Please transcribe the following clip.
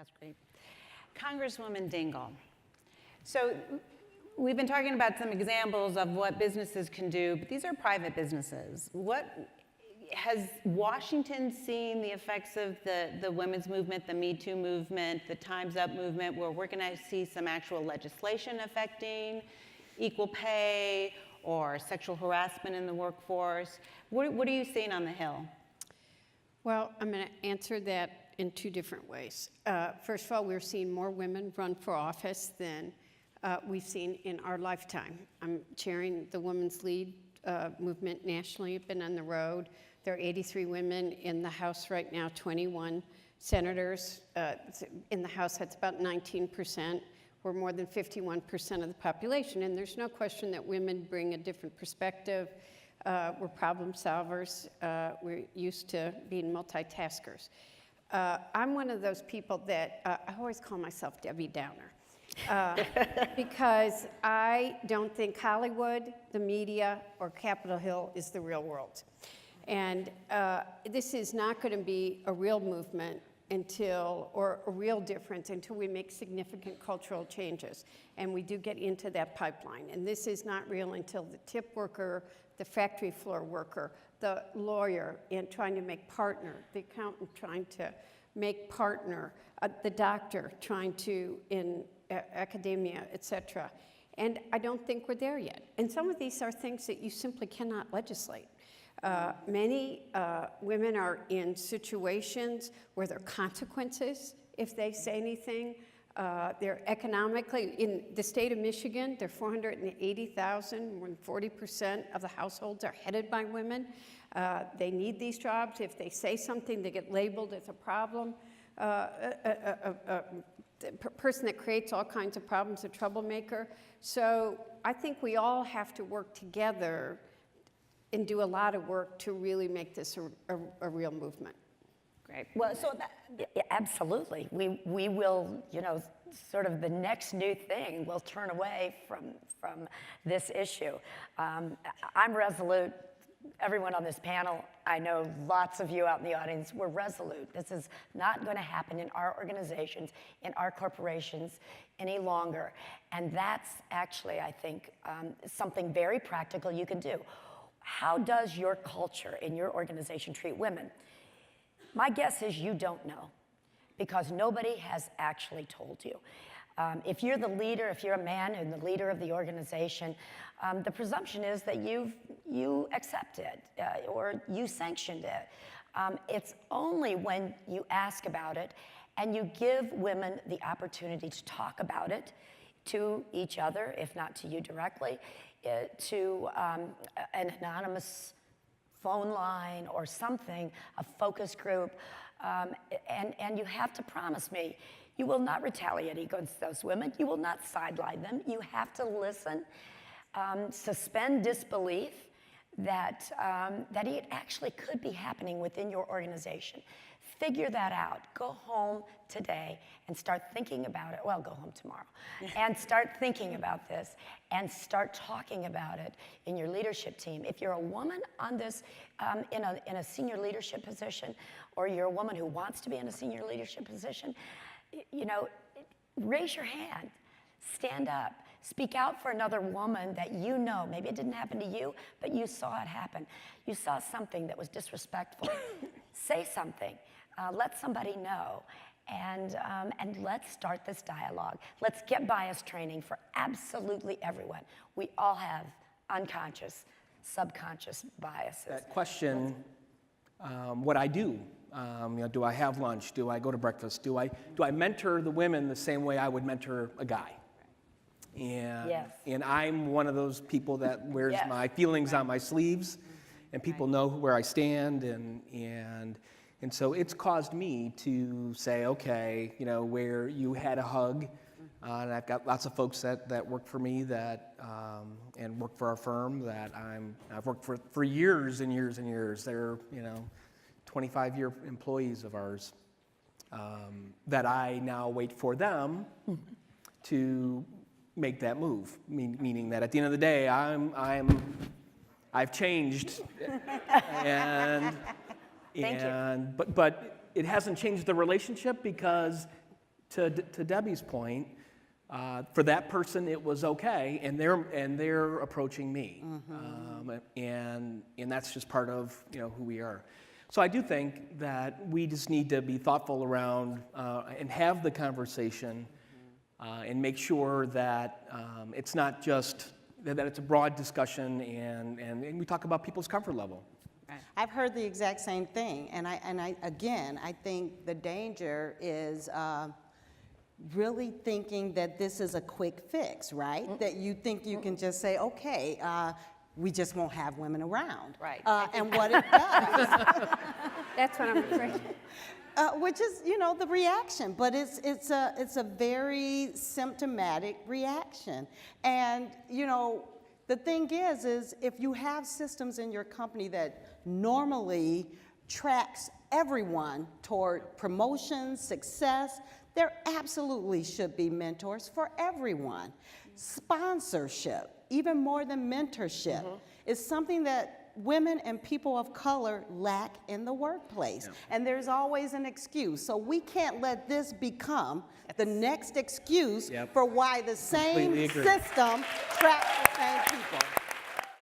That's great. Congresswoman Dingell. So we've been talking about some examples of what businesses can do, but these are private businesses. Has Washington seen the effects of the women's movement, the Me Too movement, the Time's Up movement, where we're going to see some actual legislation affecting equal pay or sexual harassment in the workforce? What are you seeing on the Hill? Well, I'm going to answer that in two different ways. First of all, we're seeing more women run for office than we've seen in our lifetime. I'm chairing the Women's Lead movement nationally. I've been on the road. There are 83 women in the House right now, 21 senators. In the House, that's about 19%. We're more than 51% of the population, and there's no question that women bring a different perspective. We're problem solvers. We're used to being multitaskers. I'm one of those people that I always call myself Debbie Downer. Because I don't think Hollywood, the media, or Capitol Hill is the real world. And this is not going to be a real movement or a real difference until we make significant cultural changes. And we do get into that pipeline. And this is not real until the tip worker, the factory floor worker, the lawyer trying to make partner, the accountant trying to make partner, the doctor trying to in academia, et cetera. And I don't think we're there yet. And some of these are things that you simply cannot legislate. Many women are in situations where there are consequences if they say anything. They're economically, in the state of Michigan, there are 480,000, more than 40% of the households are headed by women. They need these jobs. If they say something, they get labeled as a problem. A person that creates all kinds of problems, a troublemaker. So I think we all have to work together and do a lot of work to really make this a real movement. Great. Well, so absolutely. We will, sort of the next new thing will turn away from this issue. I'm resolute. Everyone on this panel, I know lots of you out in the audience, we're resolute. This is not going to happen in our organizations, in our corporations any longer. And that's actually, I think, something very practical you can do. How does your culture in your organization treat women? My guess is you don't know, because nobody has actually told you. If you're the leader, if you're a man and the leader of the organization, the presumption is that you accept it or you sanctioned it. It's only when you ask about it and you give women the opportunity to talk about it to each other, if not to you directly, to an anonymous phone line or something, a focus group, and you have to promise me you will not retaliate against those women. You will not sideline them. You have to listen, suspend disbelief that it actually could be happening within your organization. Figure that out. Go home today and start thinking about it. Well, go home tomorrow. And start thinking about this and start talking about it in your leadership team. If you're a woman on this, in a senior leadership position, or you're a woman who wants to be in a senior leadership position, raise your hand. Stand up. Speak out for another woman that you know. Maybe it didn't happen to you, but you saw it happen. You saw something that was disrespectful. Say something. Let somebody know, and let's start this dialogue. Let's get bias training for absolutely everyone. We all have unconscious, subconscious biases. That question, what I do, do I have lunch? Do I go to breakfast? Do I mentor the women the same way I would mentor a guy? And, yes. And I'm one of those people that wears my feelings on my sleeves, and people know where I stand, and so it's caused me to say, okay, where you had a hug, and I've got lots of folks that work for me and work for our firm that I've worked for years and years and years. They're 25-year employees of ours that I now wait for them to make that move, meaning that at the end of the day, I've changed, but it hasn't changed the relationship because to Debbie's point, for that person it was okay, and they're approaching me, and that's just part of who we are. So I do think that we just need to be thoughtful around and have the conversation, and make sure that it's not just that it's a broad discussion, and we talk about people's comfort level. I've heard the exact same thing, and I think the danger is really thinking that this is a quick fix, right? That you think you can just say, okay, we just won't have women around. Right. And what it does, That's what I'm afraid. which is, the reaction, but it's a very symptomatic reaction. And, the thing is if you have systems in your company that normally tracks everyone toward promotion, success, there absolutely should be mentors for everyone. Sponsorship, even more than mentorship, is something that women and people of color lack in the workplace. And there's always an excuse. So we can't let this become the next excuse for why the same Completely agree. system tracks the same people.